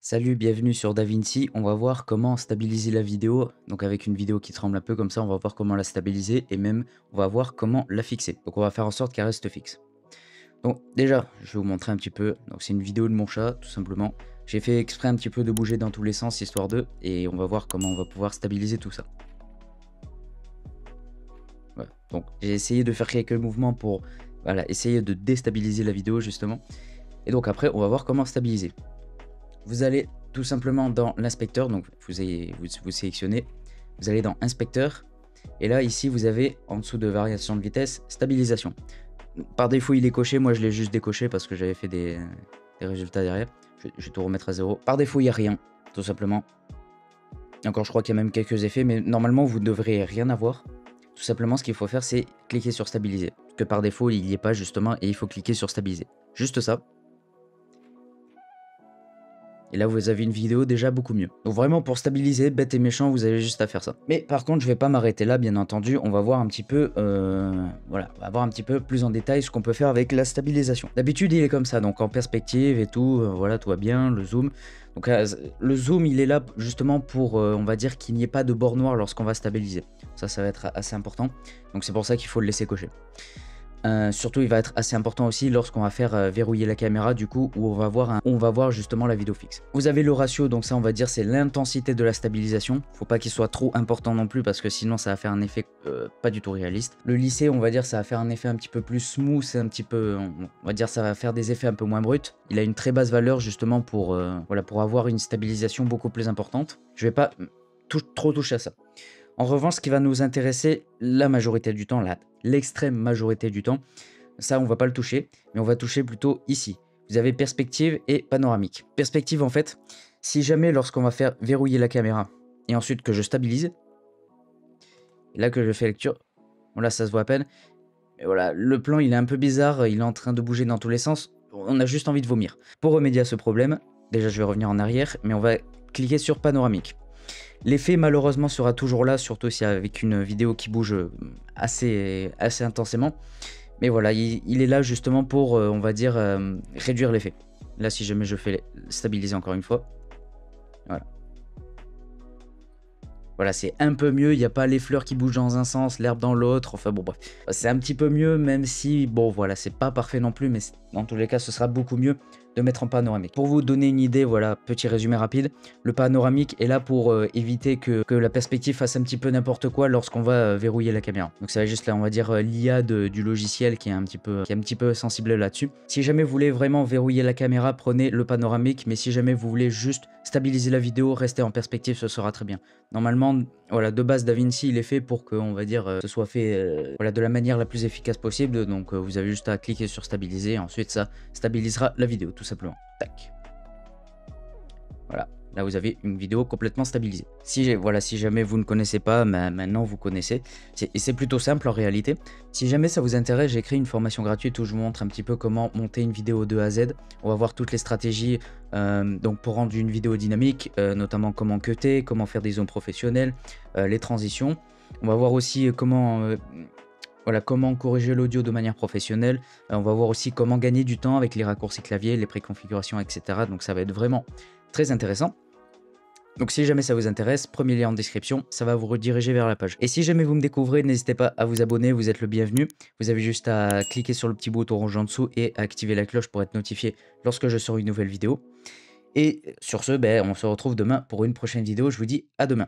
Salut, bienvenue sur DaVinci. On va voir comment stabiliser la vidéo. Donc avec une vidéo qui tremble un peu comme ça, on va voir comment la stabiliser et même on va voir comment la fixer. Donc on va faire en sorte qu'elle reste fixe. Donc déjà, je vais vous montrer un petit peu. Donc c'est une vidéo de mon chat, tout simplement. J'ai fait exprès un petit peu de bouger dans tous les sens, histoire de, et on va voir comment on va pouvoir stabiliser tout ça. Voilà. Donc j'ai essayé de faire quelques mouvements pour essayer de déstabiliser la vidéo justement. Et donc après, on va voir comment stabiliser. Vous allez tout simplement dans l'inspecteur, donc vous sélectionnez, vous allez dans inspecteur, et là ici vous avez en dessous de variation de vitesse, stabilisation. Par défaut il est coché, moi je l'ai juste décoché parce que j'avais fait des résultats derrière. Je vais tout remettre à zéro. Par défaut il n'y a rien, tout simplement. Encore je crois qu'il y a même quelques effets, mais normalement vous ne devrez rien avoir. Tout simplement ce qu'il faut faire c'est cliquer sur stabiliser. Parce que par défaut il n'y est pas justement et il faut cliquer sur stabiliser. Juste ça. Et là, vous avez une vidéo déjà beaucoup mieux. Donc vraiment, pour stabiliser, bête et méchant, vous avez juste à faire ça. Mais par contre, je vais pas m'arrêter là, bien entendu. On va voir un petit peu, voilà, on va voir un petit peu plus en détail ce qu'on peut faire avec la stabilisation. D'habitude, il est comme ça, donc en perspective et tout, voilà, tout va bien, le zoom. Donc le zoom, il est là justement pour, on va dire qu'il n'y ait pas de bord noir lorsqu'on va stabiliser. Ça va être assez important. Donc c'est pour ça qu'il faut le laisser cocher. Surtout, il va être assez important aussi lorsqu'on va faire verrouiller la caméra, du coup, où on va voir justement la vidéo fixe. Vous avez le ratio, donc ça, on va dire, c'est l'intensité de la stabilisation. Faut pas qu'il soit trop important non plus, parce que sinon, ça va faire un effet pas du tout réaliste. Le lissé, on va dire, ça va faire un effet un petit peu plus smooth, un petit peu, on va dire, ça va faire des effets un peu moins bruts. Il a une très basse valeur, justement, pour, voilà, pour avoir une stabilisation beaucoup plus importante. Je vais pas trop toucher à ça. En revanche, ce qui va nous intéresser la majorité du temps, l'extrême majorité du temps, ça on va pas le toucher, mais on va toucher plutôt ici. Vous avez perspective et panoramique. Perspective en fait, si jamais lorsqu'on va faire verrouiller la caméra et ensuite que je stabilise, et là que je fais lecture, voilà ça se voit à peine, et voilà, le plan il est un peu bizarre, il est en train de bouger dans tous les sens, on a juste envie de vomir. Pour remédier à ce problème, déjà je vais revenir en arrière, mais on va cliquer sur panoramique. L'effet malheureusement sera toujours là, surtout si avec une vidéo qui bouge assez intensément. Mais voilà, il est là justement pour, on va dire, réduire l'effet. Là, si jamais je fais stabiliser encore une fois. Voilà. Voilà, c'est un peu mieux, il n'y a pas les fleurs qui bougent dans un sens, l'herbe dans l'autre, enfin bon bref. C'est un petit peu mieux, même si, bon voilà, c'est pas parfait non plus, mais dans tous les cas, ce sera beaucoup mieux de mettre en panoramique. Pour vous donner une idée, voilà, petit résumé rapide, le panoramique est là pour éviter que la perspective fasse un petit peu n'importe quoi lorsqu'on va verrouiller la caméra. Donc ça va juste là, on va dire l'IA du logiciel qui est un petit peu sensible là-dessus. Si jamais vous voulez vraiment verrouiller la caméra, prenez le panoramique, mais si jamais vous voulez juste stabiliser la vidéo, rester en perspective, ce sera très bien. Normalement, voilà, de base, DaVinci, il est fait pour que, on va dire, ce soit fait voilà, de la manière la plus efficace possible. Donc, vous avez juste à cliquer sur stabiliser. Et ensuite, ça stabilisera la vidéo, tout simplement. Tac. Voilà. Là, vous avez une vidéo complètement stabilisée. Voilà, si jamais vous ne connaissez pas, maintenant vous connaissez. Et c'est plutôt simple en réalité. Si jamais ça vous intéresse, j'ai créé une formation gratuite où je vous montre un petit peu comment monter une vidéo de A à Z. On va voir toutes les stratégies donc pour rendre une vidéo dynamique, notamment comment cutter, comment faire des zooms professionnels, les transitions. On va voir aussi voilà, comment corriger l'audio de manière professionnelle. On va voir aussi comment gagner du temps avec les raccourcis clavier, les préconfigurations, etc. Donc ça va être vraiment très intéressant. Donc si jamais ça vous intéresse, premier lien en description, ça va vous rediriger vers la page. Et si jamais vous me découvrez, n'hésitez pas à vous abonner, vous êtes le bienvenu. Vous avez juste à cliquer sur le petit bouton rouge en dessous et à activer la cloche pour être notifié lorsque je sors une nouvelle vidéo. Et sur ce, on se retrouve demain pour une prochaine vidéo. Je vous dis à demain.